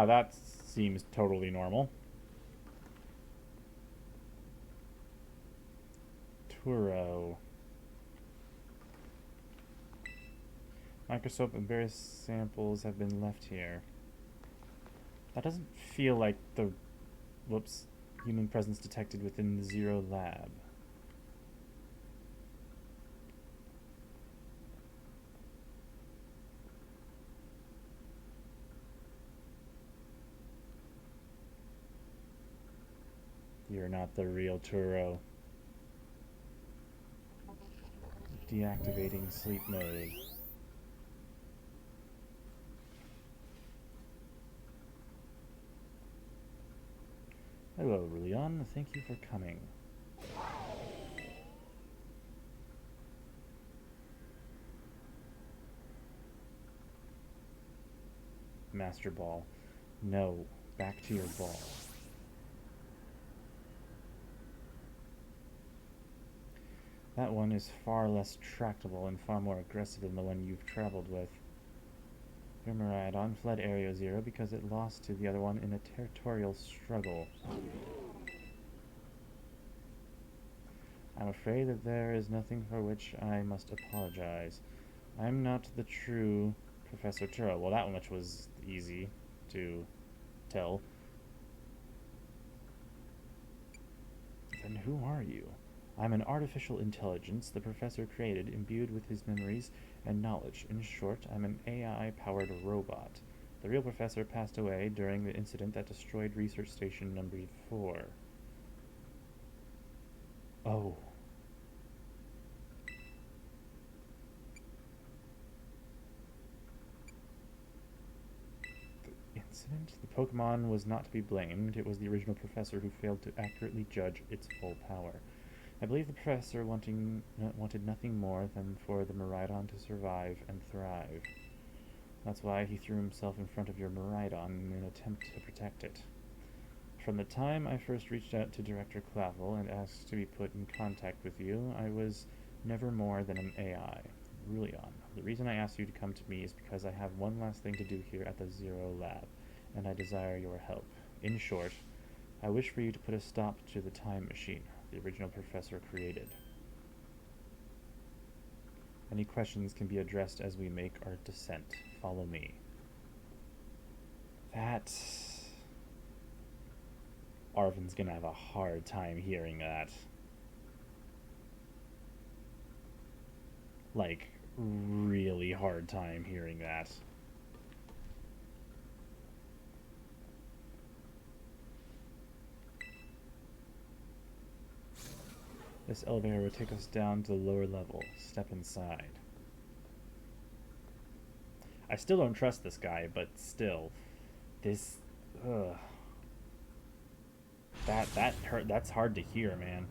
Ah, that seems totally normal. Turo. Microscope and various samples have been left here. That doesn't feel like the... Whoops. Human presence detected within the Zero lab. You're not the real Turo. Deactivating sleep mode. Hello, Leon. Thank you for coming. Master Ball. No. Back to your ball. That one is far less tractable and far more aggressive than the one you've traveled with. Your Miraidon fled Area Zero because it lost to the other one in a territorial struggle. I'm afraid that there is nothing for which I must apologize. I'm not the true Professor Turo. Well, that much was easy to tell. Then who are you? I'm an artificial intelligence the professor created, imbued with his memories and knowledge. In short, I'm an AI-powered robot. The real professor passed away during the incident that destroyed Research Station number 4. Oh. The incident? The Pokemon was not to be blamed. It was the original professor who failed to accurately judge its full power. I believe the professor wanted nothing more than for the Miraidon to survive and thrive. That's why he threw himself in front of your Miraidon in an attempt to protect it. From the time I first reached out to Director Clavel and asked to be put in contact with you, I was never more than an AI. Rulion, the reason I asked you to come to me is because I have one last thing to do here at the Zero Lab, and I desire your help. In short, I wish for you to put a stop to the time machine the original professor created. Any questions can be addressed as we make our descent. Follow me. That... Arvin's gonna have a hard time hearing that. Like, really hard time hearing that. This elevator will take us down to the lower level. Step inside. I still don't trust this guy, but still. This... Ugh. That hurt. That's hard to hear, man.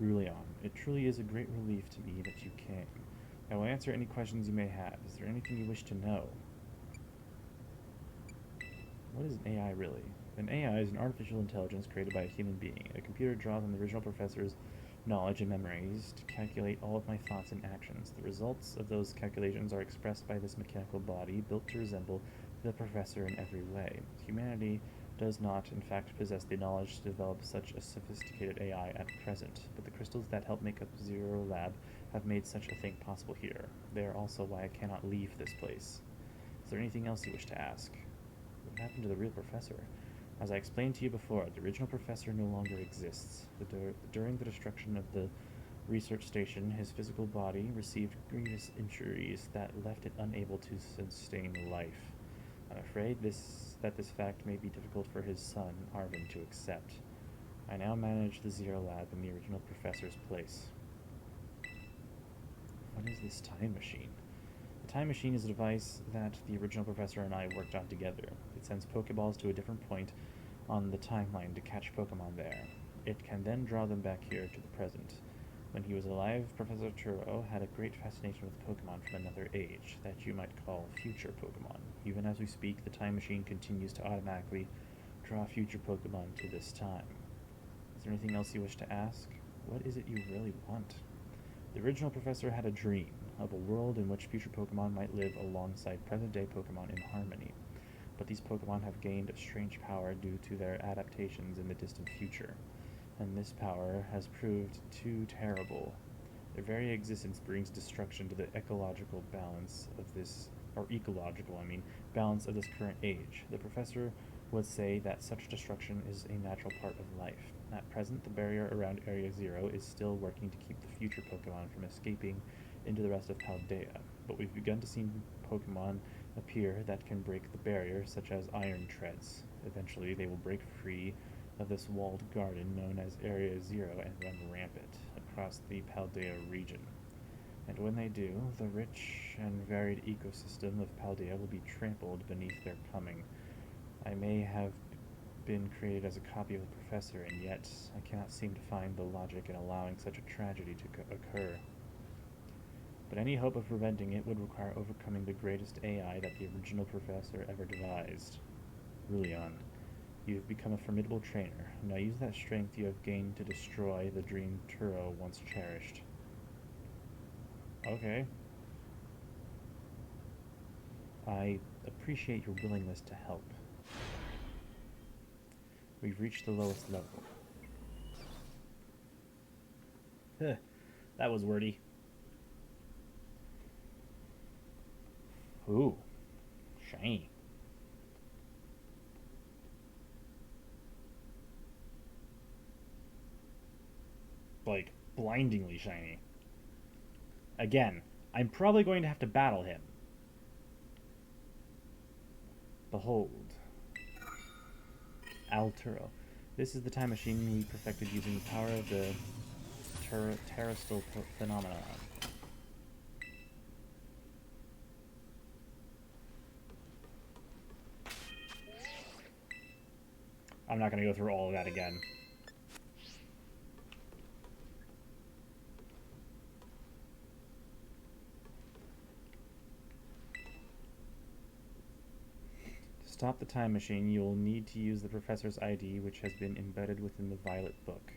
Rulion, it truly is a great relief to me that you came. I will answer any questions you may have. Is there anything you wish to know? What is an AI really? An AI is an artificial intelligence created by a human being. A computer draws on the original professor's knowledge and memories to calculate all of my thoughts and actions. The results of those calculations are expressed by this mechanical body built to resemble the professor in every way. Humanity does not, in fact, possess the knowledge to develop such a sophisticated AI at present, but the crystals that help make up Zero Lab have made such a thing possible here. They are also why I cannot leave this place. Is there anything else you wish to ask? What happened to the real professor? As I explained to you before, the original professor no longer exists. During the destruction of the research station, his physical body received grievous injuries that left it unable to sustain life. I'm afraid that this fact may be difficult for his son, Arvin, to accept. I now manage the Zero Lab in the original professor's place. What is this time machine? The time machine is a device that the original professor and I worked on together. It sends Pokeballs to a different point on the timeline to catch Pokemon there. It can then draw them back here to the present. When he was alive, Professor Turo had a great fascination with Pokemon from another age, that you might call future Pokemon. Even as we speak, the time machine continues to automatically draw future Pokemon to this time. Is there anything else you wish to ask? What is it you really want? The original professor had a dream. of a world in which future Pokemon might live alongside present-day Pokemon in harmony. But these Pokemon have gained a strange power due to their adaptations in the distant future, and this power has proved too terrible. Their very existence brings destruction to the ecological balance of this, or ecological, I mean, balance of this current age. The professor would say that such destruction is a natural part of life. At present, the barrier around Area Zero is still working to keep the future Pokemon from escaping into the rest of Paldea, but we've begun to see Pokemon appear that can break the barrier, such as Iron Treads. Eventually, they will break free of this walled garden known as Area Zero and run rampant across the Paldea region. And when they do, the rich and varied ecosystem of Paldea will be trampled beneath their coming. I may have been created as a copy of the professor, and yet I cannot seem to find the logic in allowing such a tragedy to occur. But any hope of preventing it would require overcoming the greatest AI that the original professor ever devised. Rulian, you have become a formidable trainer. Now use that strength you have gained to destroy the dream Turo once cherished. Okay. I appreciate your willingness to help. We've reached the lowest level. Huh, that was wordy. Ooh, shiny. Like, blindingly shiny. Again, I'm probably going to have to battle him. Behold. Alturo. This is the time machine we perfected using the power of the terrestrial phenomenon. I'm not going to go through all of that again. To stop the time machine, you'll need to use the professor's ID, which has been embedded within the Violet Book.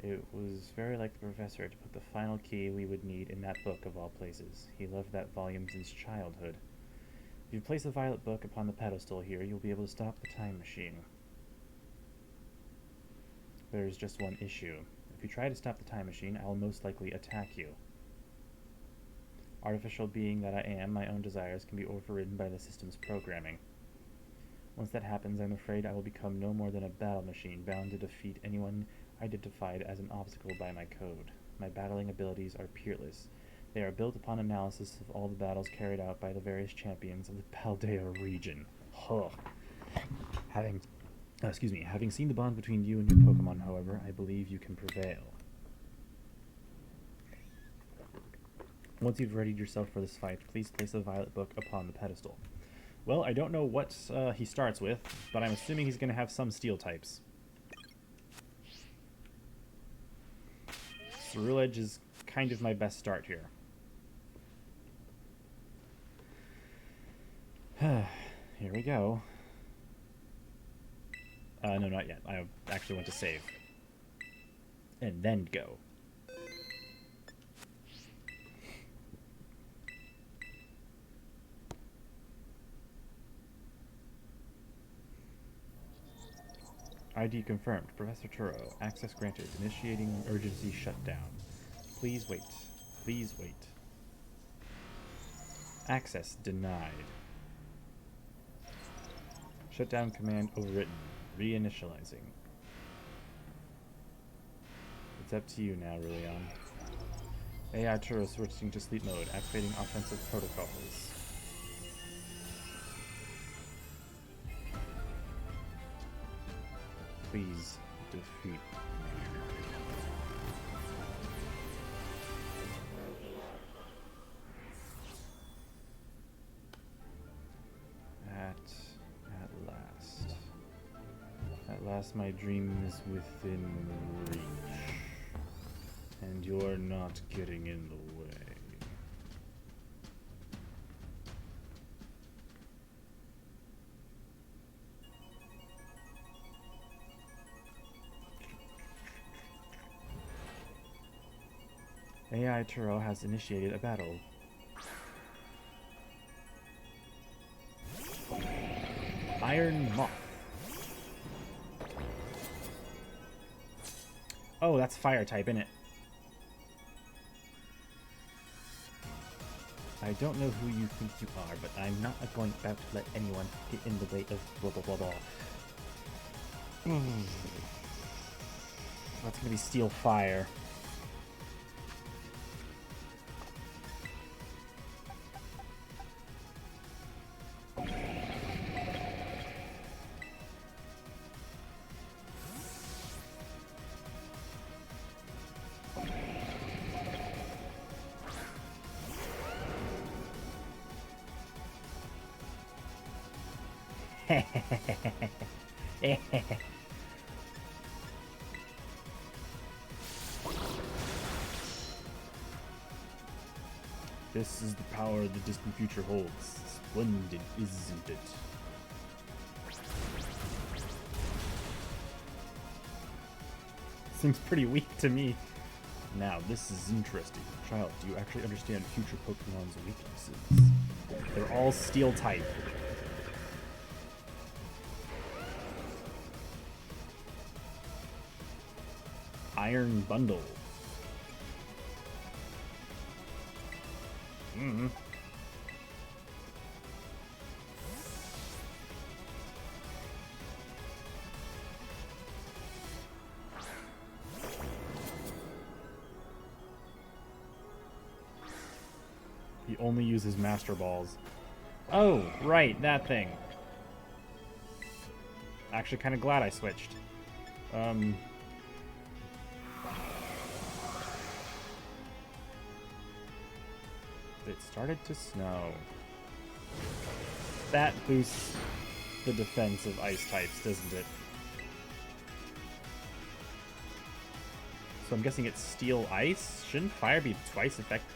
It was very like the professor to put the final key we would need in that book of all places. He loved that volume since childhood. If you place the Violet Book upon the pedestal here, you'll be able to stop the time machine. There's just one issue. If you try to stop the time machine, I will most likely attack you. Artificial being that I am, my own desires can be overridden by the system's programming. Once that happens, I'm afraid I will become no more than a battle machine bound to defeat anyone identified as an obstacle by my code. My battling abilities are peerless. They are built upon analysis of all the battles carried out by the various champions of the Paldea region. Huh. Having seen the bond between you and your Pokemon, however, I believe you can prevail. Once you've readied yourself for this fight, please place the Violet Book upon the pedestal. Well, I don't know what he starts with, but I'm assuming he's going to have some steel types. Ceruledge is kind of my best start here. Here we go. No, not yet. I actually want to save. And then go. ID confirmed. Professor Turo. Access granted. Initiating emergency shutdown. Please wait. Please wait. Access denied. Shutdown command overwritten. Reinitializing. It's up to you now, Rulian. AI Turo switching to sleep mode. Activating offensive protocols. Please defeat me. At last my dream is within reach. And you're not getting in the way. AI Turo has initiated a battle. Iron Moth. Oh, that's fire type, isn't it? I don't know who you think you are, but I'm not going about to let anyone get in the way of blah blah blah blah. That's gonna be Steel Fire. This is the power the distant future holds. Splendid, isn't it? Seems pretty weak to me. Now, this is interesting. Child, do you actually understand future Pokemon's weaknesses? They're all steel type. Iron Bundle. He only uses Master Balls. Oh, right, that thing. Actually, kind of glad I switched. It started to snow. That boosts the defense of ice types, doesn't it? So I'm guessing it's steel ice. Shouldn't fire be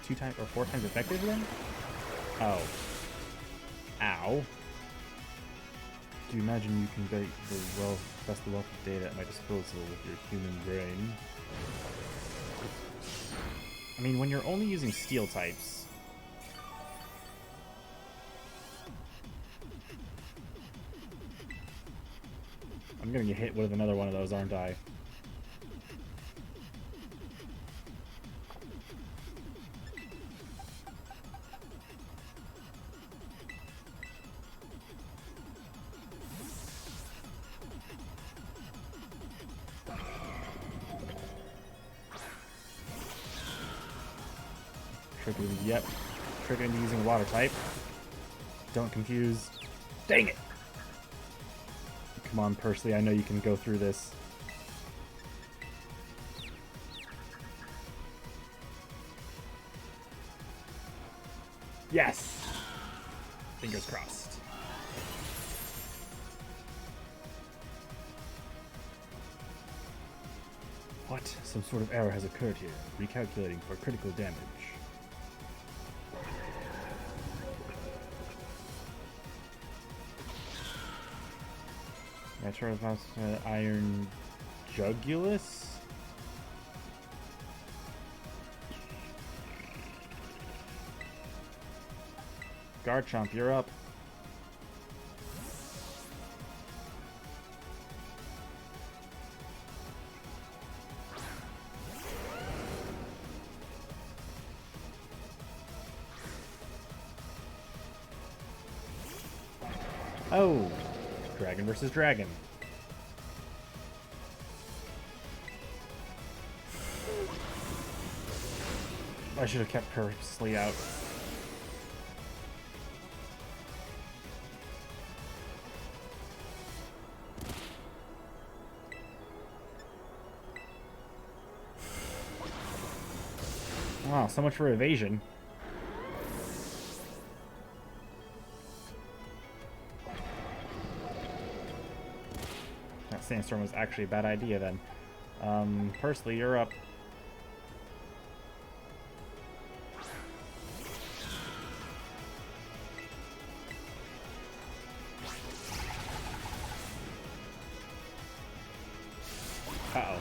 two times or 4 times effective then? Oh. Ow. Do you imagine you can get the best wealth of data at my disposal with your human brain? I mean, when you're only using steel types, I'm gonna get hit with another one of those, aren't I? Triggering, yep. Triggering using water type. Don't confuse. Dang it! Come on, Persley, I know you can go through this. Yes! Fingers crossed. What? Some sort of error has occurred here. Recalculating for critical damage. I try to pass Iron Jugulus? Garchomp, you're up. Oh! Dragon versus dragon. I should have kept purposely out. Wow, so much for evasion. That sandstorm was actually a bad idea then. Persley, you're up. Uh-oh.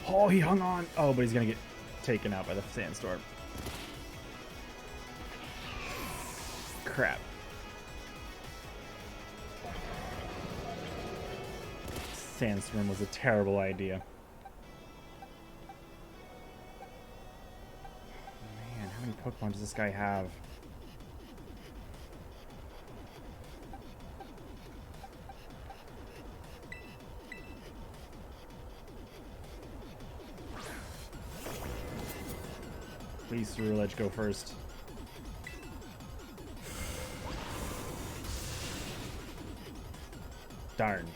Oh, he hung on. Oh, but he's gonna get taken out by the sandstorm. Crap. Sandstorm was a terrible idea. Man, how many Pokemon does this guy have? Please, Ceruledge, go first. Darn.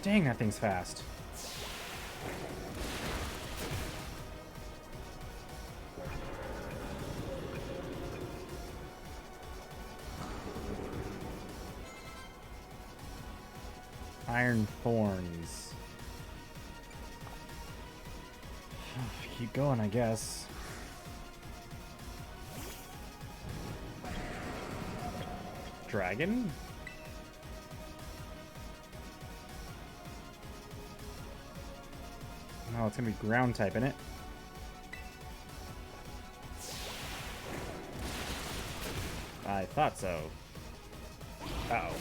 Dang, that thing's fast. Iron Thorns. Keep going, I guess. Dragon? No, it's gonna be ground type, isn't it? I thought so. Uh-oh.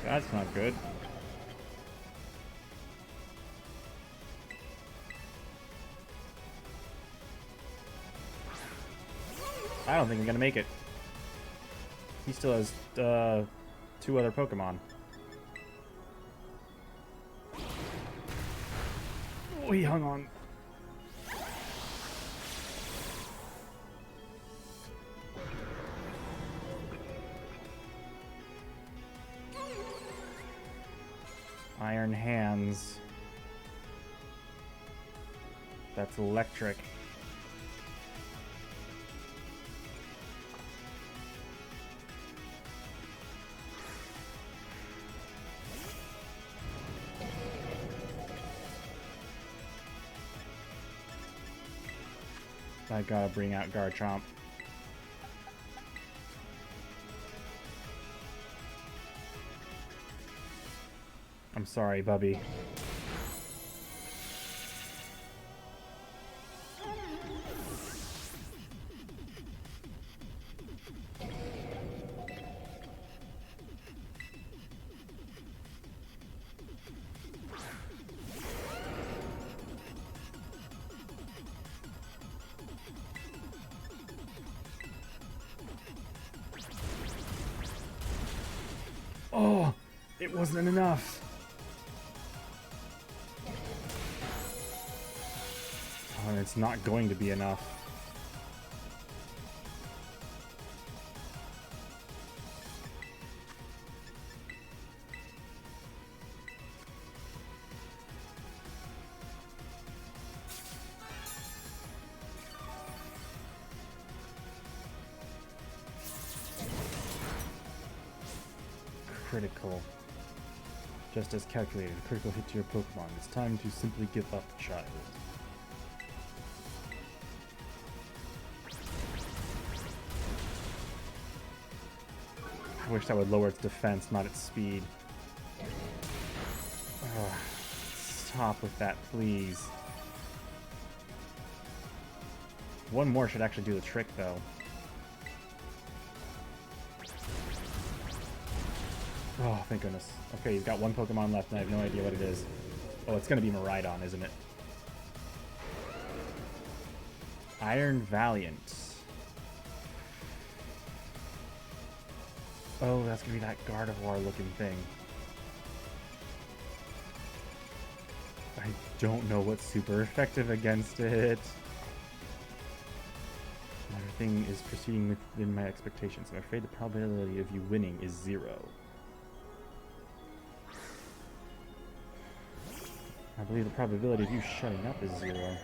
That's not good. I don't think I'm gonna make it. He still has 2 other Pokemon. Oh, he hung on. Iron Hands. That's electric. I gotta bring out Garchomp. I'm sorry, Bubby. Oh, it wasn't enough. Oh, and it's not going to be enough. Critical. Just as calculated, a critical hit to your Pokemon. It's time to simply give up, child. I wish that would lower its defense, not its speed. Ugh. Stop with that, please. One more should actually do the trick, though. Oh, thank goodness. Okay, he's got 1 Pokemon left, and I have no idea what it is. Oh, it's going to be Miraidon, isn't it? Iron Valiant. Oh, that's going to be that Gardevoir-looking thing. I don't know what's super effective against it. Everything is proceeding within my expectations. I'm afraid the probability of you winning is 0. I believe the probability of you shutting up is 0.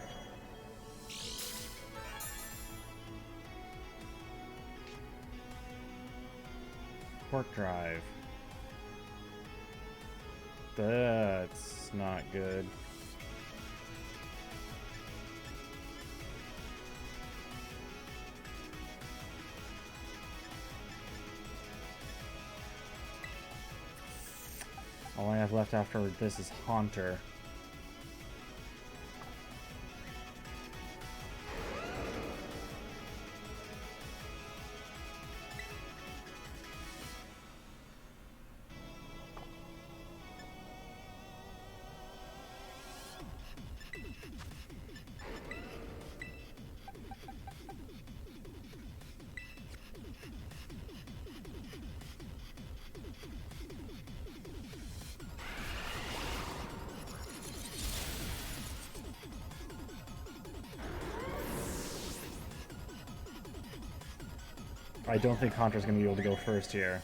Quark Drive. That's That's not good. All I have left after this is Haunter. I don't think Haunter's gonna be able to go first here.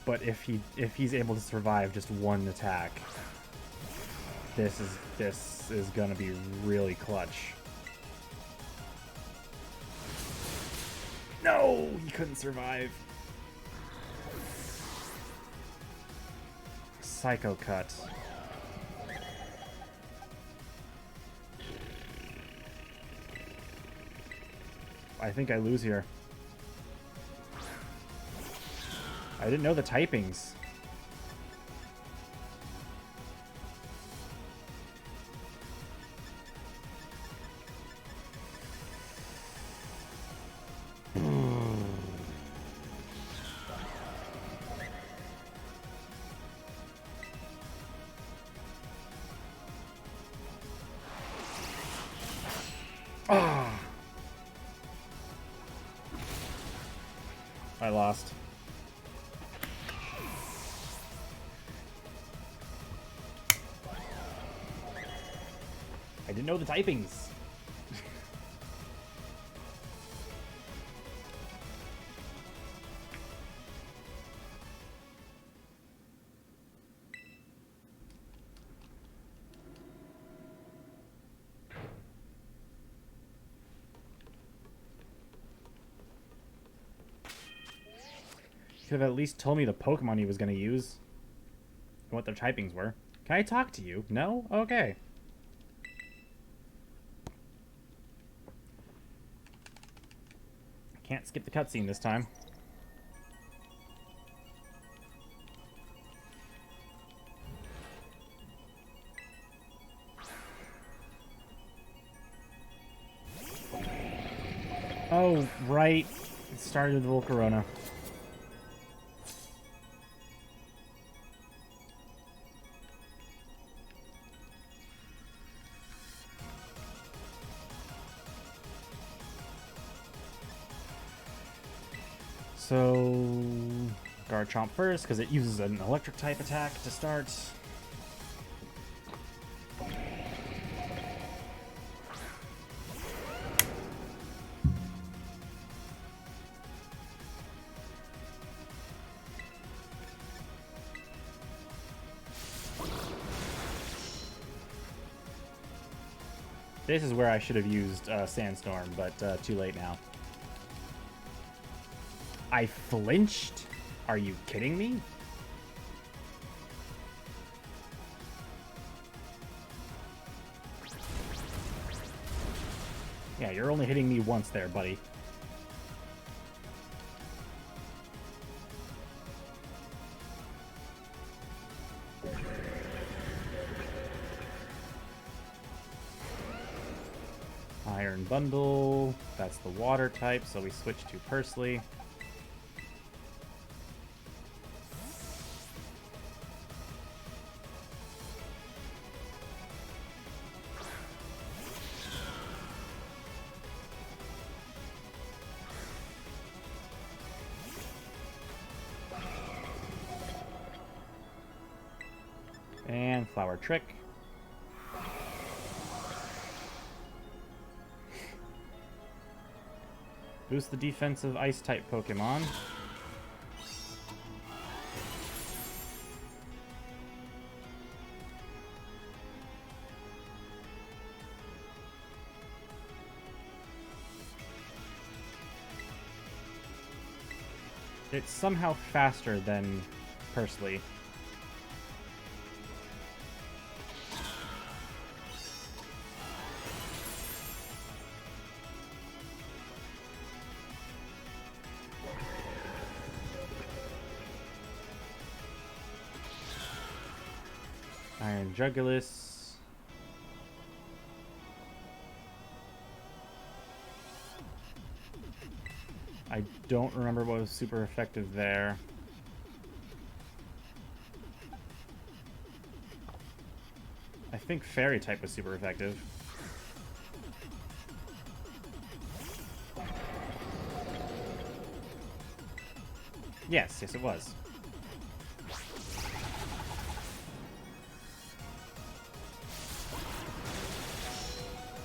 But if he's able to survive just one attack, this is gonna be really clutch. No, he couldn't survive. Psycho Cut. I think I lose here. I didn't know the typings. Ah! I lost. I didn't know the typings. Could have at least told me the Pokemon he was going to use. And what their typings were. Can I talk to you? No? Okay. Can't skip the cutscene this time. Oh, right. It started with Volcarona. So, Garchomp first, because it uses an electric type attack to start. This is where I should have used Sandstorm, but too late now. I flinched? Are you kidding me? Yeah, you're only hitting me once there, buddy. Iron Bundle. That's the water type, so we switch to Pursley. And Flower Trick. Boost the defense of Ice-type Pokemon. It's somehow faster than Pursley. Iron Jugulus. I don't remember what was super effective there. I think Fairy type was super effective. Yes, it was.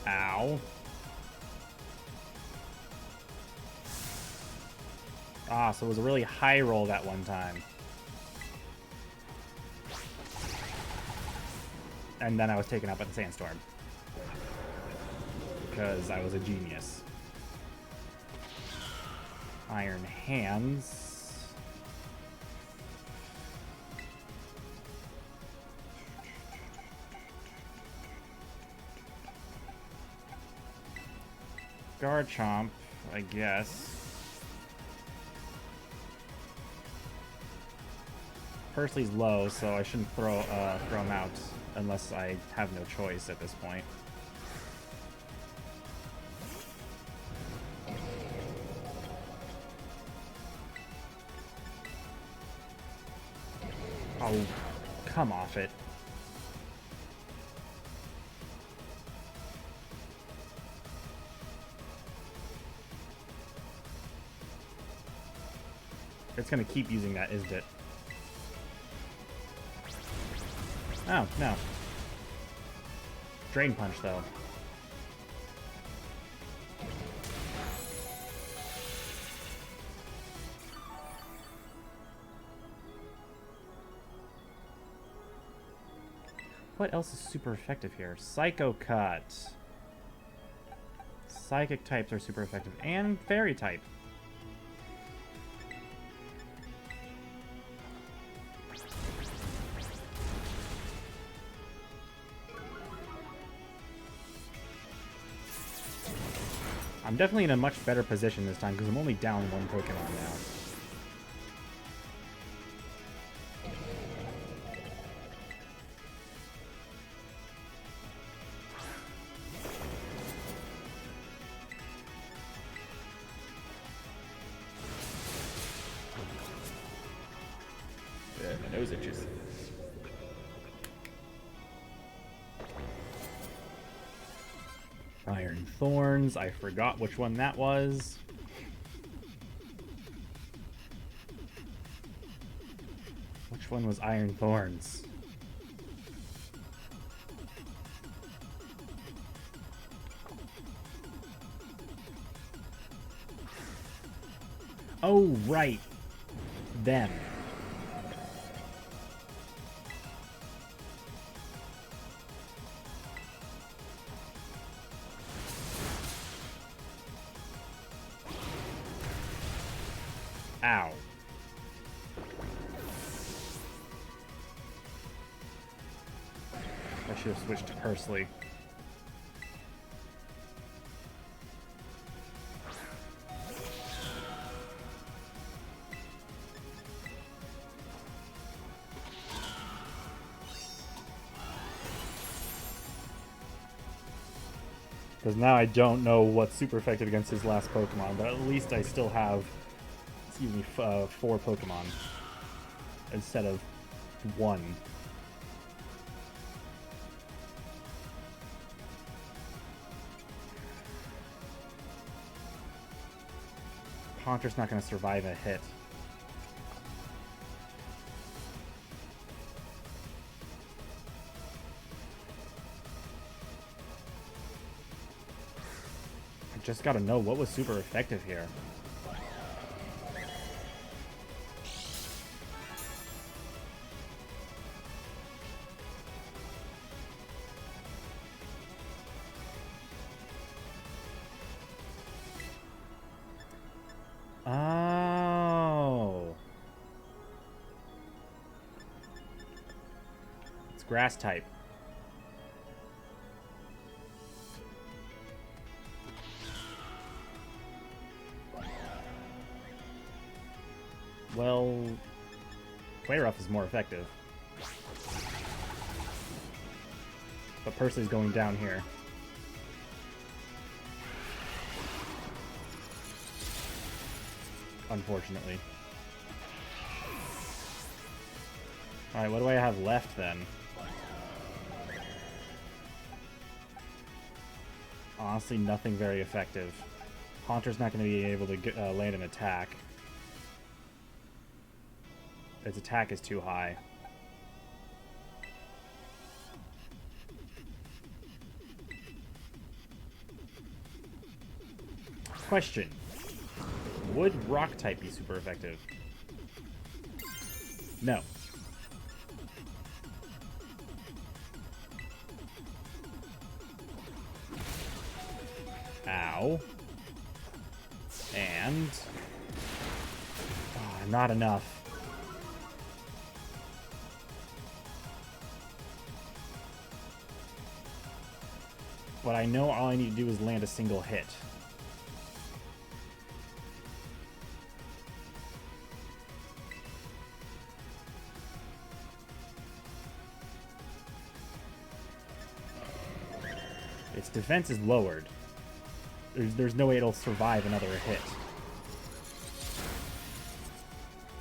Ow. Ah, so it was a really high roll that one time. And then I was taken out by the sandstorm. Because I was a genius. Iron Hands. Garchomp, I guess. Percy's low, so I shouldn't throw him out unless I have no choice at this point. Oh, come off it. It's gonna keep using that, isn't it? Oh, no. Drain Punch, though. What else is super effective here? Psycho Cut. Psychic types are super effective. And Fairy type. I'm definitely in a much better position this time because I'm only down one Pokemon now. My nose itches. Iron Thorns. I forgot which one that was. Which one was Iron Thorns? Oh, right. Them. Ow. I should have switched to Pursley. Because now I don't know what's super effective against his last Pokemon, but at least I still have, excuse me, 4 Pokemon instead of 1. Haunter's not going to survive a hit. I just got to know what was super effective here. Oh. It's grass type. Well, Play Rough is more effective. But Percy's going down here. Unfortunately. Alright, what do I have left then? Honestly, nothing very effective. Haunter's not going to be able to get, land an attack. Its attack is too high. Question. Would Rock type be super effective? No. Ow. And... oh, not enough. But I know all I need to do is land a single hit. Its defense is lowered. There's no way it'll survive another hit.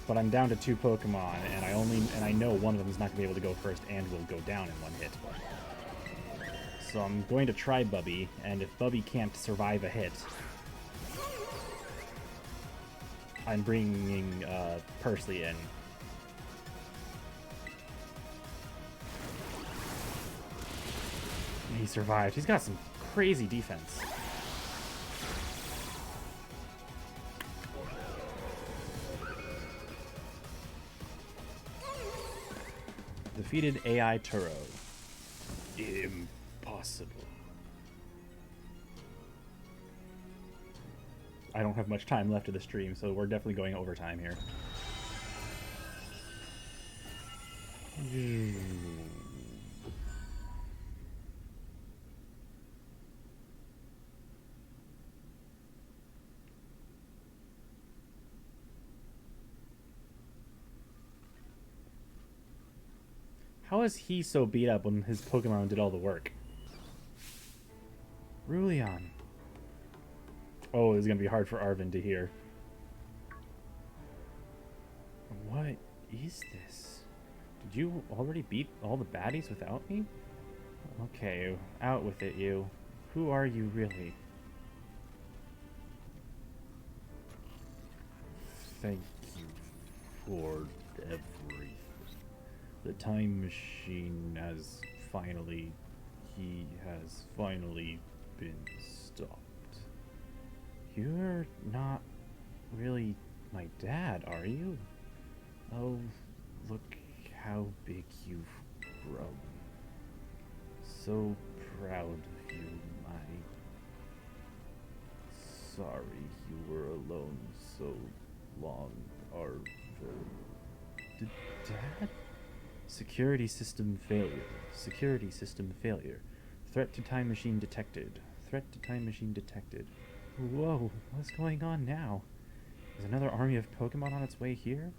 But I'm down to 2 Pokemon, and I know one of them is not gonna be able to go first and will go down in 1 hit. So I'm going to try Bubby, and if Bubby can't survive a hit, I'm bringing Percy in. He survived. He's got some crazy defense. Defeated AI Turo. Impossible. I don't have much time left of the stream, so we're definitely going overtime here. How is he so beat up when his Pokemon did all the work? Ruleon. Oh, this is going to be hard for Arvin to hear. What is this? Did you already beat all the baddies without me? Okay, out with it, you. Who are you really? Thank you for everything. The time machine has finally... he has finally been stopped. You're not really my dad, are you? Oh, look how big you've grown. So proud of you, my... Sorry you were alone so long, Arvin. Dad? Security system failure. Security system failure. Threat to time machine detected. Threat to time machine detected. Whoa, what's going on now? Is another army of Pokemon on its way here?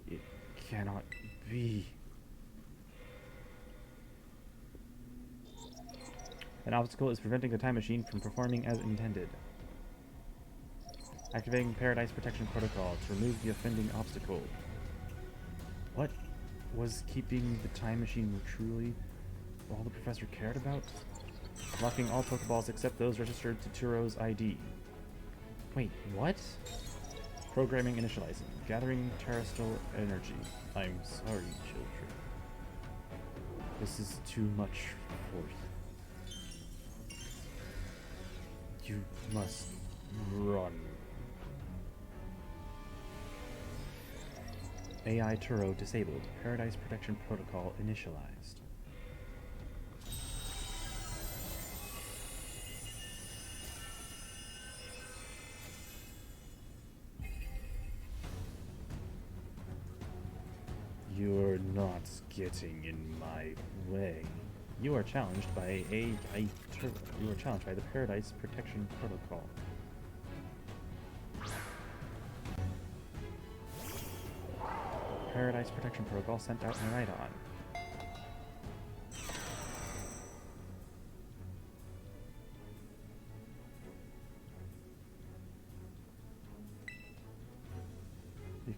It cannot be. An obstacle is preventing the time machine from performing as intended. Activating Paradise Protection Protocol to remove the offending obstacle. What was keeping the time machine truly all the professor cared about? Locking all Pokeballs except those registered to Turo's ID. Wait, what? Programming initializing. Gathering terrestrial energy. I'm sorry, children. This is too much for you. You must run. AI Turo disabled. Paradise Protection Protocol initialized. You're not getting in my way. You are challenged by AI Turo. You are challenged by the Paradise Protection Protocol. Paradise Protection Protocol sent out Miraidon.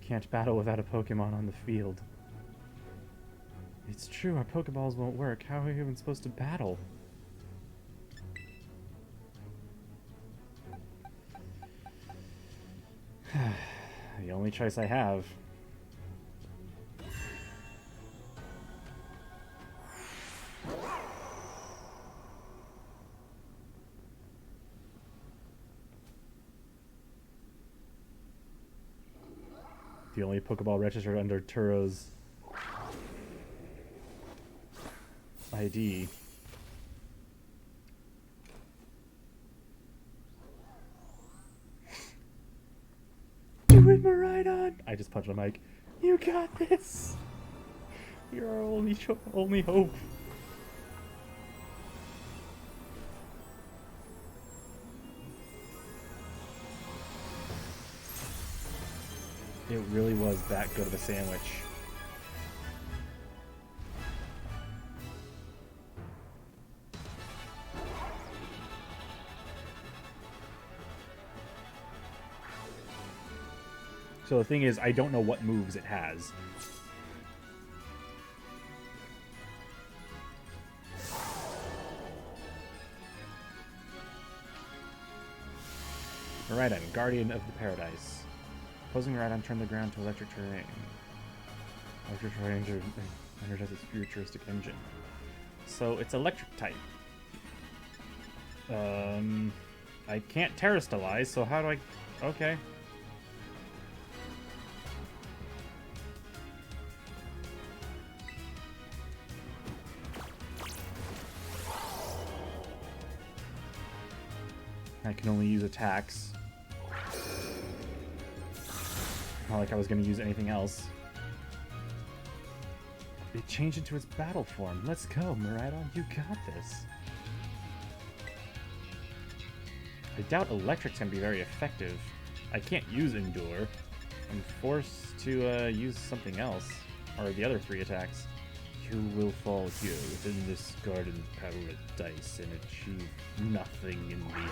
can't battle without a Pokemon on the field. It's true, our Pokeballs won't work. How are we even supposed to battle? The only choice I have. The only Pokeball registered under Turo's ID. Do it, Miraidon! I just punched my mic. You got this! You're our only hope. It really was that good of a sandwich. So the thing is, I don't know what moves it has. Miraidon, Guardian of the Paradise. Opposing Miraidon turned the ground to electric terrain. Electric terrain energizes its futuristic engine. So it's electric type. I can't Terrastalize, so how do I... Okay. I can only use attacks. Not like I was going to use anything else. It changed into its battle form. Let's go, Miraidon. You got this. I doubt Electric's going to be very effective. I can't use Endure. I'm forced to use something else. Or the other 3 attacks. You will fall here within this garden paradise and achieve nothing in the end.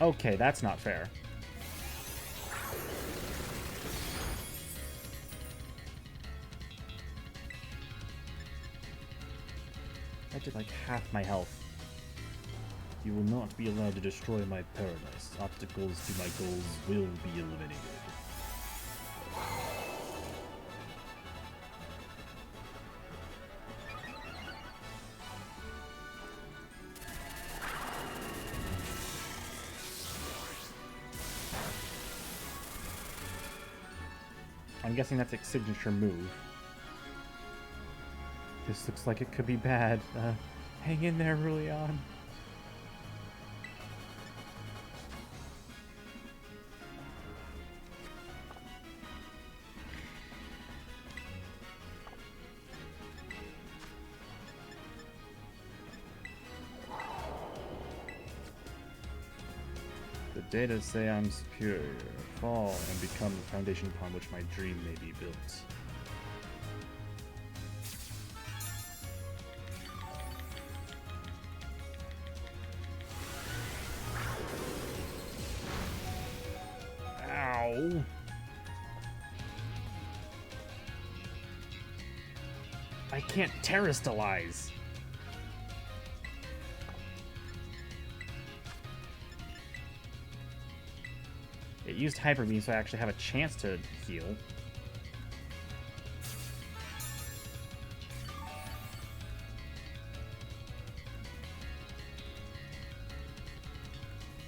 Okay, that's not fair. I did like half my health. You will not be allowed to destroy my paradise. Obstacles to my goals will be eliminated. I'm guessing that's its signature move. This looks like it could be bad. Hang in there, Ruleon. The data say I'm superior. Fall and become the foundation upon which my dream may be built. Ow! I can't Terrastalize! It used Hyper Beam, so I actually have a chance to heal.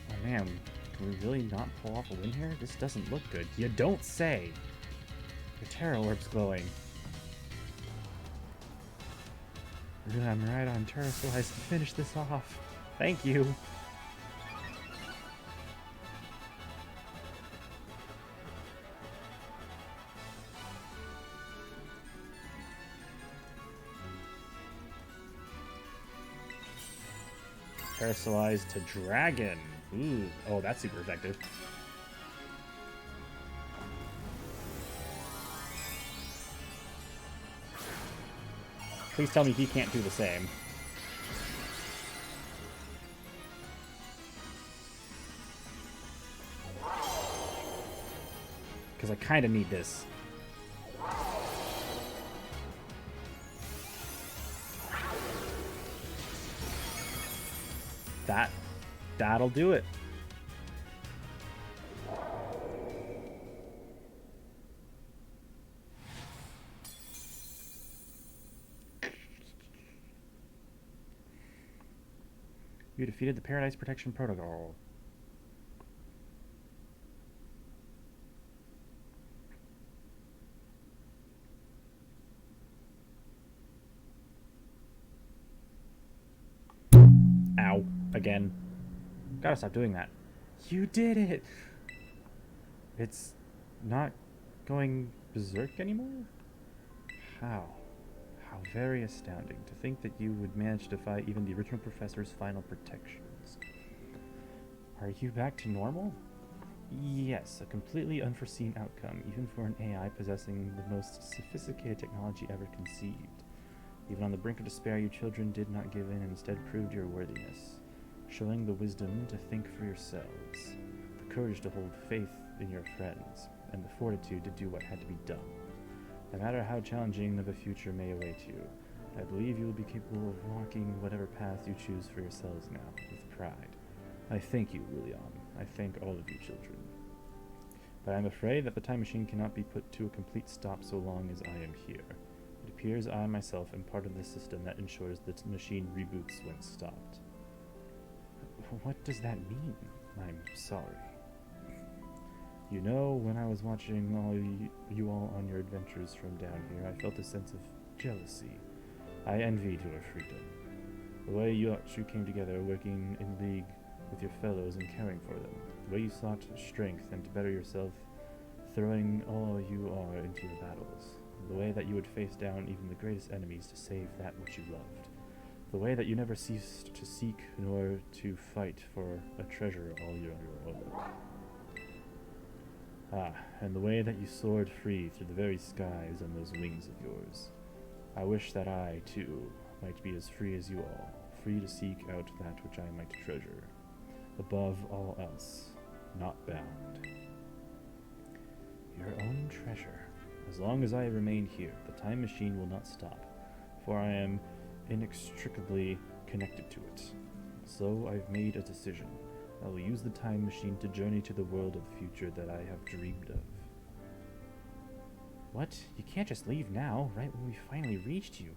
Oh man, can we really not pull off a win here? This doesn't look good. You don't say! The Terra Orb's glowing. Really, I'm right on Terrastalize to finish this off. Thank you! Terrastalize to Dragon. Ooh. Oh, that's super effective. Please tell me he can't do the same. I kind of need this. That'll do it. You defeated the Paradise Protection Protocol. Ow. Again. Gotta stop doing that. You did it! It's not going berserk anymore? How? How very astounding to think that you would manage to defy even the original professor's final protections. Are you back to normal? Yes, a completely unforeseen outcome, even for an AI possessing the most sophisticated technology ever conceived. Even on the brink of despair, you children did not give in and instead proved your worthiness, showing the wisdom to think for yourselves, the courage to hold faith in your friends, and the fortitude to do what had to be done. No matter how challenging of a future may await you, I believe you will be capable of walking whatever path you choose for yourselves now, with pride. I thank you, William. I thank all of you children. But I am afraid that the time machine cannot be put to a complete stop so long as I am here. It appears I myself am part of the system that ensures that the machine reboots when stopped. What does that mean? I'm sorry. You know, when I was watching you all on your adventures from down here, I felt a sense of jealousy. I envied your freedom. The way you two came together, working in league with your fellows and caring for them. The way you sought strength and to better yourself, throwing all you are into your battles. The way that you would face down even the greatest enemies to save that which you loved. The way that you never ceased to seek nor to fight for a treasure all your own. Ah, and the way that you soared free through the very skies on those wings of yours. I wish that I, too, might be as free as you all, free to seek out that which I might treasure. Above all else, not bound. Your own treasure. As long as I remain here, the time machine will not stop, for I am inextricably connected to it. So I've made a decision. I will use the time machine to journey to the world of the future that I have dreamed of. What? You can't just leave now, right when we finally reached you.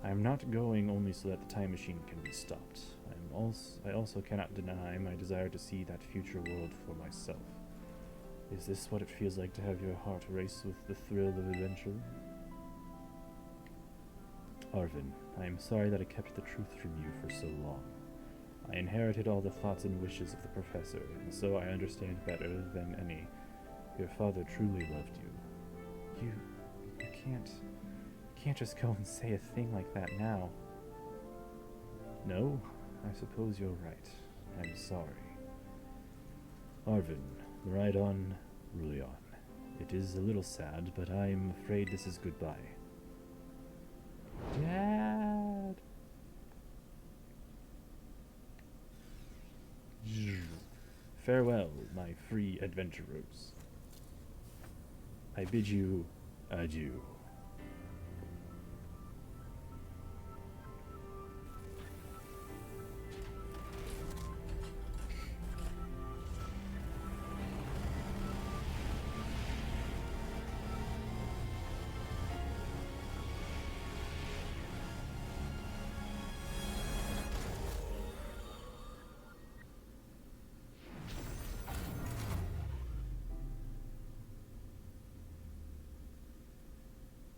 I am not going only so that the time machine can be stopped. I also cannot deny my desire to see that future world for myself. Is this what it feels like to have your heart race with the thrill of adventure? Arvin, I am sorry that I kept the truth from you for so long. I inherited all the thoughts and wishes of the professor, and so I understand better than any. Your father truly loved you. You can't just go and say a thing like that now. No, I suppose you're right. I'm sorry. Arvin, ride on, Rulion. It is a little sad, but I'm afraid this is goodbye. Dad! Farewell, my free adventurers. I bid you adieu.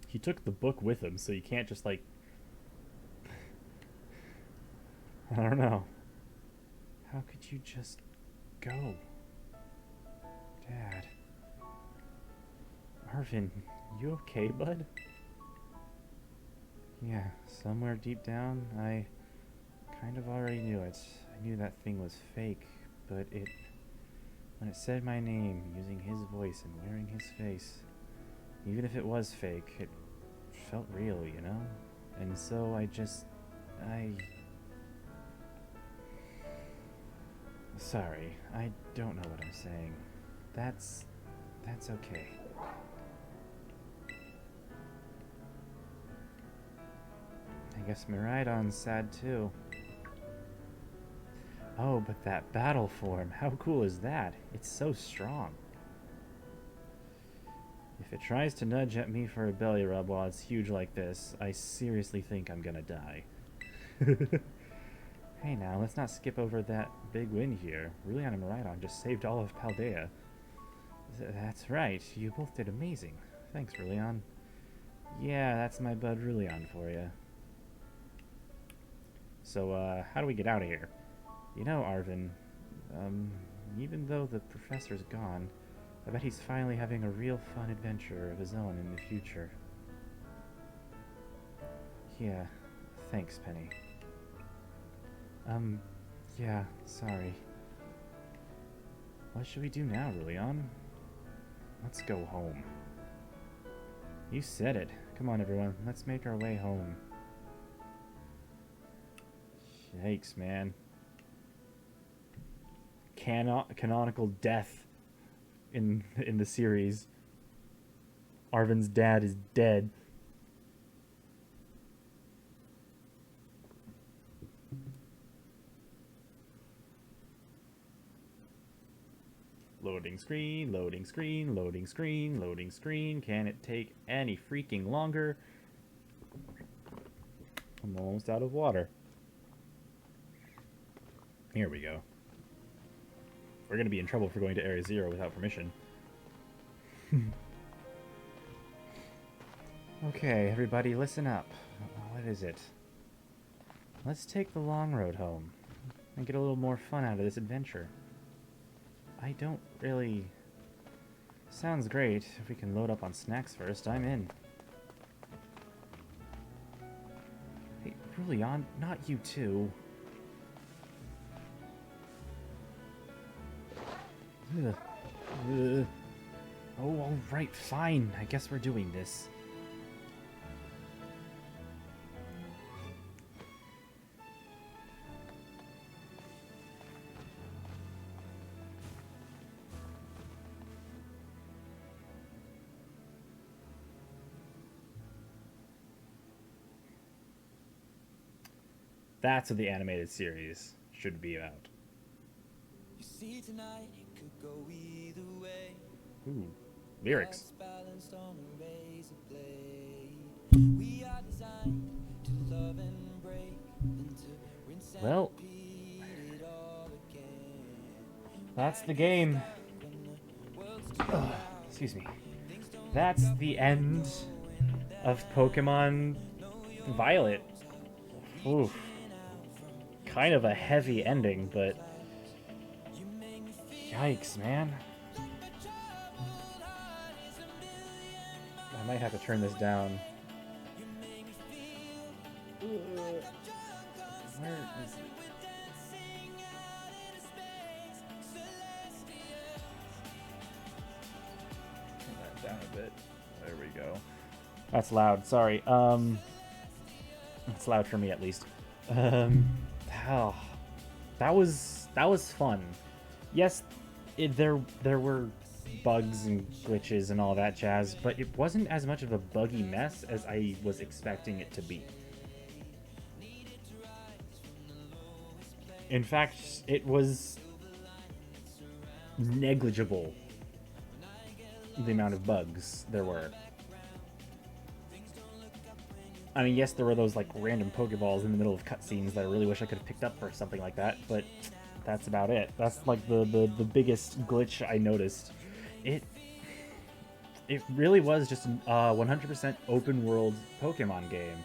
He took the book with him, so you can't just, like... I don't know. How could you just go? Dad. Arvin, you okay, bud? Yeah, somewhere deep down, I kind of already knew it. I knew that thing was fake, but when it said my name, using his voice and wearing his face, even if it was fake, it felt real, you know? And so Sorry, I don't know what I'm saying. That's That's okay. I guess Miraidon's sad too. Oh, but that battle form, how cool is that? It's so strong. If it tries to nudge at me for a belly rub while it's huge like this, I seriously think I'm gonna die. Hey now, let's not skip over that big win here. Rullion and Miraidon just saved all of Paldea. That's right, you both did amazing. Thanks, Rullion. Yeah, that's my bud Rullion for you. So, how do we get out of here? You know, Arvin, even though the professor's gone, I bet he's finally having a real fun adventure of his own in the future. Yeah, thanks, Penny. Yeah, sorry. What should we do now, Rullion? Let's go home. You said it. Come on, everyone, let's make our way home. Yikes, man. Canonical death in the series. Arvin's dad is dead. Loading screen, loading screen, loading screen, loading screen. Can it take any freaking longer? I'm almost out of water. Here we go. We're going to be in trouble for going to Area 0 without permission. Okay, everybody, listen up. What is it? Let's take the long road home and get a little more fun out of this adventure. I don't really... Sounds great. If we can load up on snacks first, I'm in. Hey, Rullion, not you too. Ugh. Ugh. Oh, alright, fine. I guess we're doing this. That's what the animated series should be about. You see tonight, it could go either way. Ooh, lyrics. Well, that's the game. Ugh, excuse me. That's the end of Pokemon Violet. Oof. Kind of a heavy ending, but yikes, man. I might have to turn this down. Where is it? Turn that down a bit. There we go. That's loud. Sorry. It's loud for me at least. Oh, that was fun. Yes, there were bugs and glitches and all that jazz, but it wasn't as much of a buggy mess as I was expecting it to be. In fact, it was negligible, the amount of bugs there were. I mean, yes, there were those like random Pokeballs in the middle of cutscenes that I really wish I could have picked up for something like that, but that's about it. That's like the biggest glitch I noticed. It really was just a 100% open world Pokemon game.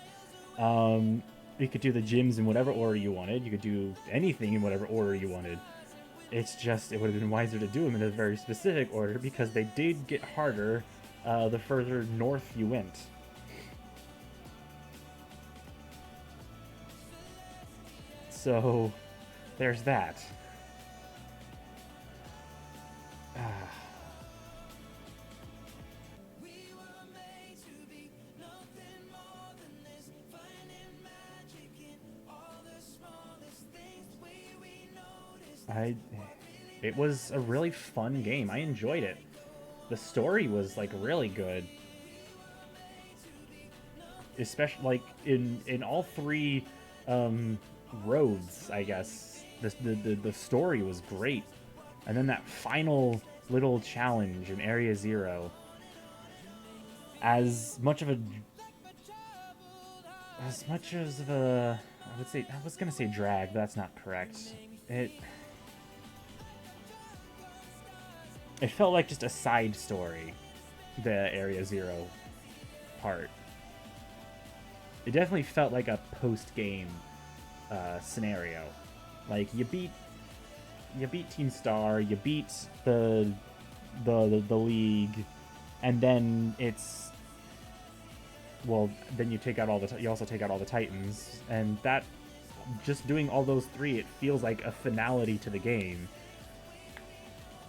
You could do the gyms in whatever order you wanted. You could do anything in whatever order you wanted. It's just, it would have been wiser to do them in a very specific order because they did get harder the further north you went. So, there's that. It was a really fun game. I enjoyed it. The story was like really good, especially like in all three um, roads. I guess the story was great, and then that final little challenge in Area Zero, as much of a as much as of a I would say I was gonna say drag, but that's not correct. It it felt like just a side story, the Area Zero part. It definitely felt like a post game scenario. Like you beat Team Star, you beat the league, and then it's well, then you take out all the you also take out all the Titans, and that just doing all those three, it feels like a finality to the game.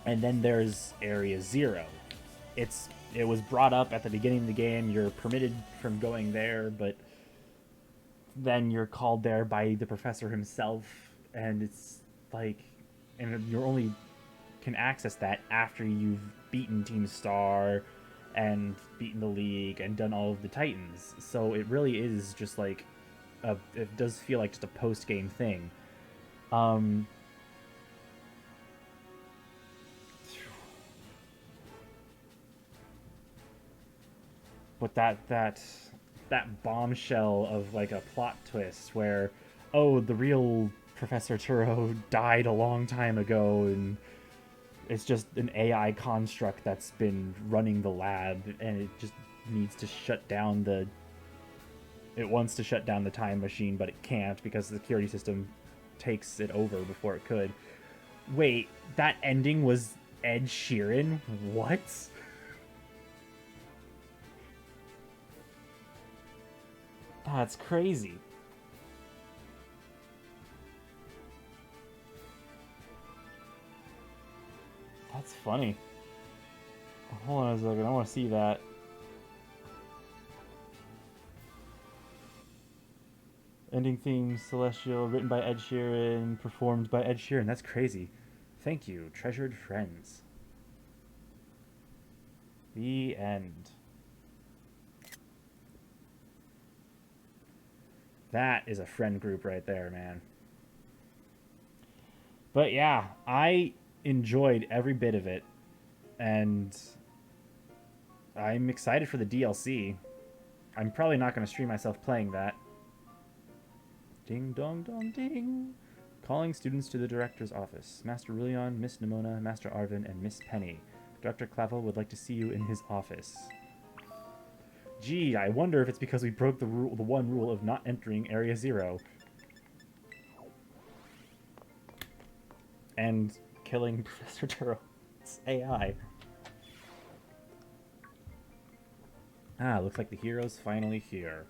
And then there's Area Zero. It was brought up at the beginning of the game. You're permitted from going there, but then you're called there by the professor himself, and it's like, and you're only can access that after you've beaten Team Star and beaten the League and done all of the Titans. So it really is just like it does feel like just a post game thing. Um, but that bombshell of like a plot twist where, oh, the real Professor Turo died a long time ago, and it's just an AI construct that's been running the lab, and it just needs to shut down the. It wants to shut down the time machine, but it can't because the security system takes it over before it could. Wait, that ending was Ed Sheeran? What? That's crazy. That's funny. Hold on a second, I want to see that. Ending theme, Celestial, written by Ed Sheeran, performed by Ed Sheeran. That's crazy. Thank you, treasured friends. The end. That is a friend group right there, man. But yeah, I enjoyed every bit of it, and I'm excited for the DLC. I'm probably not going to stream myself playing that. Ding dong dong ding. Calling students to the director's office. Master Rulion, Miss Nimona, Master Arvin, and Miss Penny. Dr. Clavel would like to see you in his office. Gee, I wonder if it's because we broke the one rule of not entering Area Zero. And killing Professor Turo's AI. Ah, looks like the hero's finally here.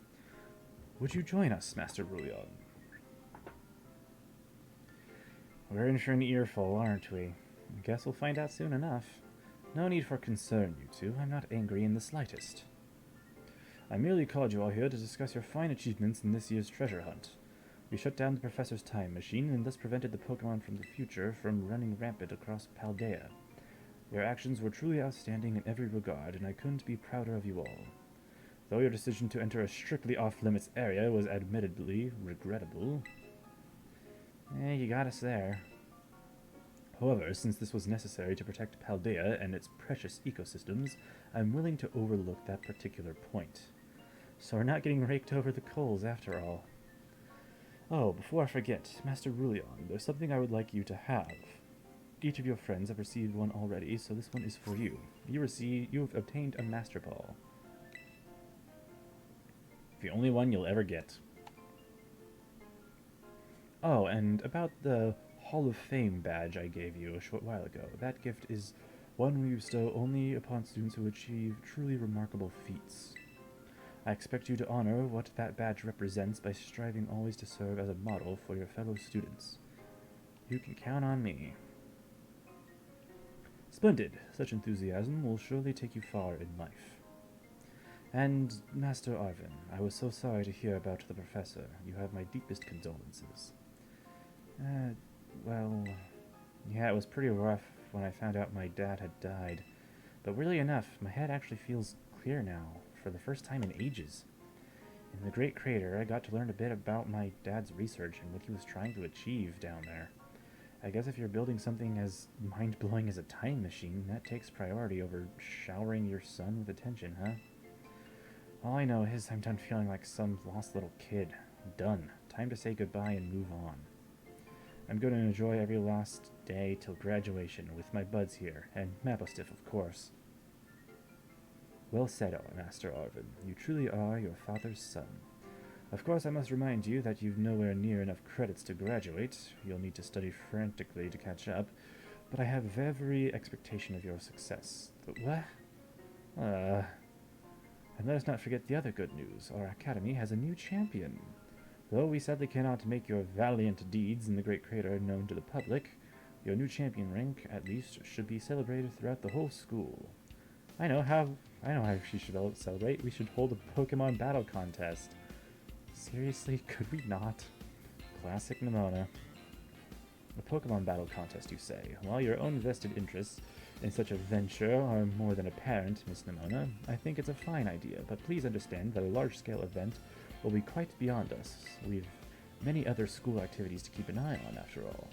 Would you join us, Master Rulion? We're in for an earful, aren't we? I guess we'll find out soon enough. No need for concern, you two. I'm not angry in the slightest. I merely called you all here to discuss your fine achievements in this year's treasure hunt. We shut down the Professor's time machine and thus prevented the Pokémon from the future from running rampant across Paldea. Your actions were truly outstanding in every regard, and I couldn't be prouder of you all. Though your decision to enter a strictly off-limits area was admittedly regrettable, you got us there. However, since this was necessary to protect Paldea and its precious ecosystems, I'm willing to overlook that particular point. So we're not getting raked over the coals after all. Oh, before I forget, Master Rulion, there's something I would like you to have. Each of your friends have received one already, so this one is for you. You've obtained a Master Ball. The only one you'll ever get. Oh, and about the Hall of Fame badge I gave you a short while ago. That gift is one we bestow only upon students who achieve truly remarkable feats. I expect you to honor what that badge represents by striving always to serve as a model for your fellow students. You can count on me. Splendid. Such enthusiasm will surely take you far in life. And, Master Arvin, I was so sorry to hear about the professor. You have my deepest condolences. Well, yeah, it was pretty rough when I found out my dad had died, But weirdly enough, my head actually feels clear now, for the first time in ages. In the Great Crater, I got to learn a bit about my dad's research and what he was trying to achieve down there. I guess if you're building something as mind-blowing as a time machine, that takes priority over showering your son with attention, huh? All I know is I'm done feeling like some lost little kid. Done. Time to say goodbye and move on. I'm going to enjoy every last day till graduation with my buds here, and Mapostiff, of course. Well said, Master Arvin. You truly are your father's son. Of course, I must remind you that you've nowhere near enough credits to graduate. You'll need to study frantically to catch up, but I have every expectation of your success. What? And let us not forget the other good news. Our academy has a new champion. Though we sadly cannot make your valiant deeds in the Great Crater known to the public, your new champion rank, at least, should be celebrated throughout the whole school. I know how she should celebrate. We should hold a Pokemon battle contest. Seriously, could we not? Classic Nimona. A Pokemon battle contest, you say? While your own vested interests in such a venture are more than apparent, Miss Nimona, I think it's a fine idea, but please understand that a large-scale event will be quite beyond us. We've many other school activities to keep an eye on, after all.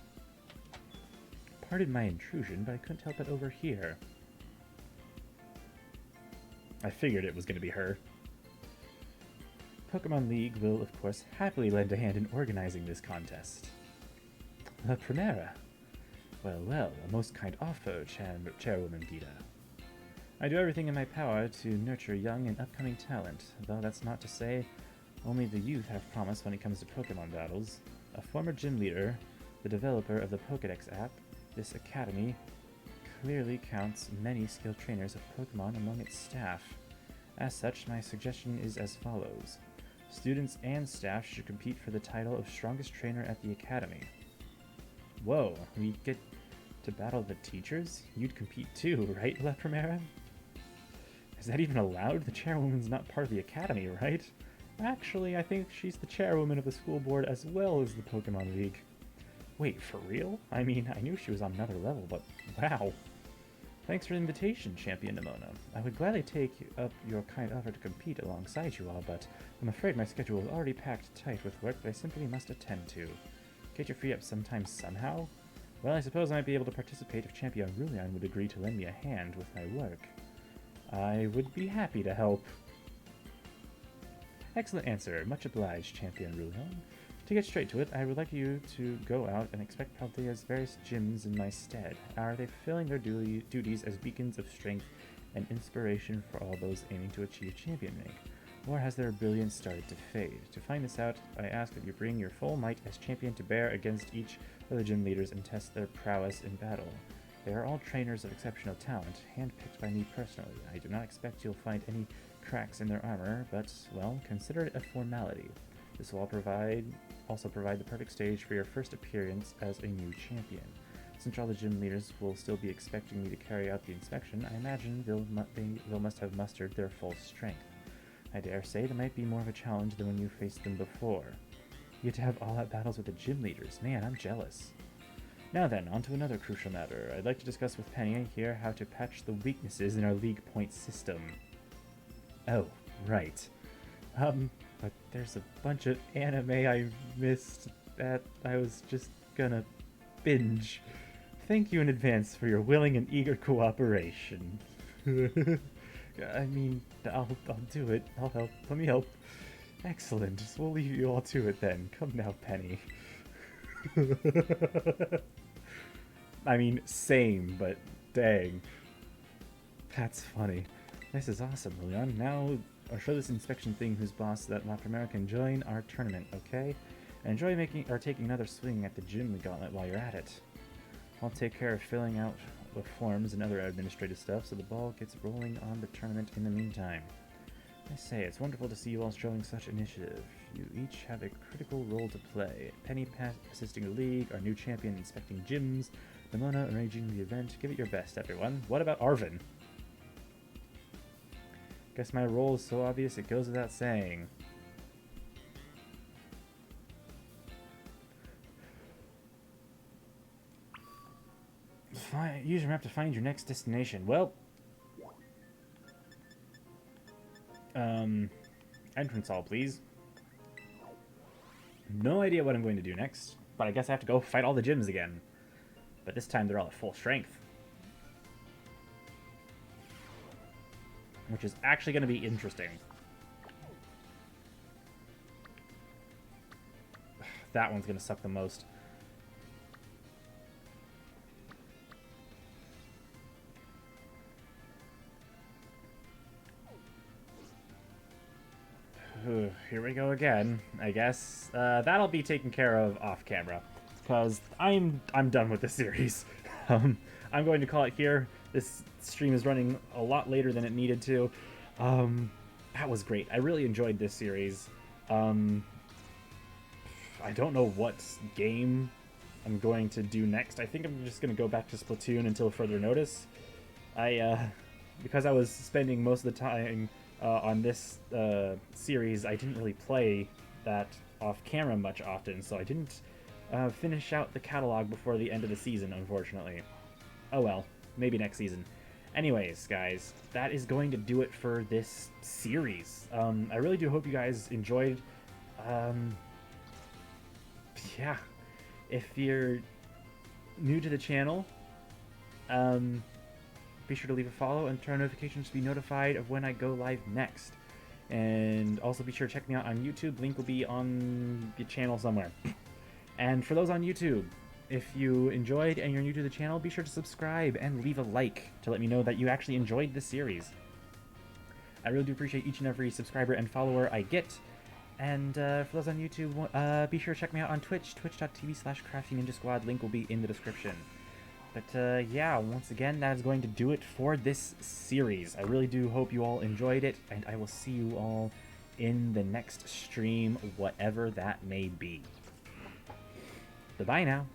Pardon my intrusion, but I couldn't help but overhear. I figured it was going to be her. Pokemon League will, of course, happily lend a hand in organizing this contest. La Primera. Well, well, a most kind offer, Chairwoman Gita. I do everything in my power to nurture young and upcoming talent, though that's not to say only the youth have promise when it comes to Pokemon battles. A former gym leader, the developer of the Pokédex app, this academy clearly counts many skilled trainers of Pokemon among its staff. As such, my suggestion is as follows. Students and staff should compete for the title of strongest trainer at the academy. Whoa, we get to battle the teachers? You'd compete too, right, La Primera? Is that even allowed? The chairwoman's not part of the academy, right? Actually, I think she's the chairwoman of the school board as well as the Pokemon League. Wait, for real? I mean, I knew she was on another level, but wow. Thanks for the invitation, Champion Nimona. I would gladly take up your kind offer to compete alongside you all, but I'm afraid my schedule is already packed tight with work that I simply must attend to. Can't you free up sometime somehow? Well, I suppose I might be able to participate if Champion Rulian would agree to lend me a hand with my work. I would be happy to help. Excellent answer. Much obliged, Champion Rulian. To get straight to it, I would like you to go out and inspect Paldea's various gyms in my stead. Are they fulfilling their duties as beacons of strength and inspiration for all those aiming to achieve champion rank? Or has their brilliance started to fade? To find this out, I ask that you bring your full might as champion to bear against each of the gym leaders and test their prowess in battle. They are all trainers of exceptional talent, handpicked by me personally. I do not expect you'll find any cracks in their armor, but, well, consider it a formality. This will also provide the perfect stage for your first appearance as a new champion. Since all the gym leaders will still be expecting me to carry out the inspection, I imagine they'll must have mustered their full strength. I dare say that might be more of a challenge than when you faced them before. You get to have all-out battles with the gym leaders. Man, I'm jealous. Now then, on to another crucial matter. I'd like to discuss with Penny here how to patch the weaknesses in our league point system. Oh, right. But there's a bunch of anime I missed that I was just gonna binge. Thank you in advance for your willing and eager cooperation. I mean, I'll do it. I'll help. Let me help. Excellent. We'll leave you all to it then. Come now, Penny. I mean, same, but dang. That's funny. This is awesome, Leon. Now, I'll show this inspection thing whose boss that La Primera can join our tournament, okay? And enjoy taking another swing at the gym gauntlet while you're at it. I'll take care of filling out the forms and other administrative stuff so the ball gets rolling on the tournament in the meantime. I say, it's wonderful to see you all showing such initiative. You each have a critical role to play. Penny assisting the league, our new champion inspecting gyms, Nimona arranging the event. Give it your best, everyone. What about Arvin? Guess my role is so obvious it goes without saying. Use your map to find your next destination. Well, Entrance hall, please. No idea what I'm going to do next, but I guess I have to go fight all the gyms again. But this time they're all at full strength. Which is actually going to be interesting. That one's going to suck the most. Here we go again, I guess. That'll be taken care of off camera, because I'm done with this series. I'm going to call it here. This stream is running a lot later than it needed to. That was great. I really enjoyed this series. I don't know what game I'm going to do next. I think I'm just going to go back to Splatoon until further notice. Because I was spending most of the time on this series, I didn't really play that off camera much often, so I didn't finish out the catalog before the end of the season, unfortunately. Oh well, maybe next season. Anyways, guys, that is going to do it for this series. I really do hope you guys enjoyed. Yeah, if you're new to the channel, be sure to leave a follow and turn on notifications to be notified of when I go live next. And also be sure to check me out on YouTube. Link will be on the channel somewhere. And for those on YouTube, if you enjoyed and you're new to the channel, be sure to subscribe and leave a like to let me know that you actually enjoyed this series. I really do appreciate each and every subscriber and follower I get. And for those on YouTube, be sure to check me out on Twitch, twitch.tv/CraftyNinjaSquad. Link will be in the description. But yeah, once again, that is going to do it for this series. I really do hope you all enjoyed it, and I will see you all in the next stream, whatever that may be. Bye-bye now.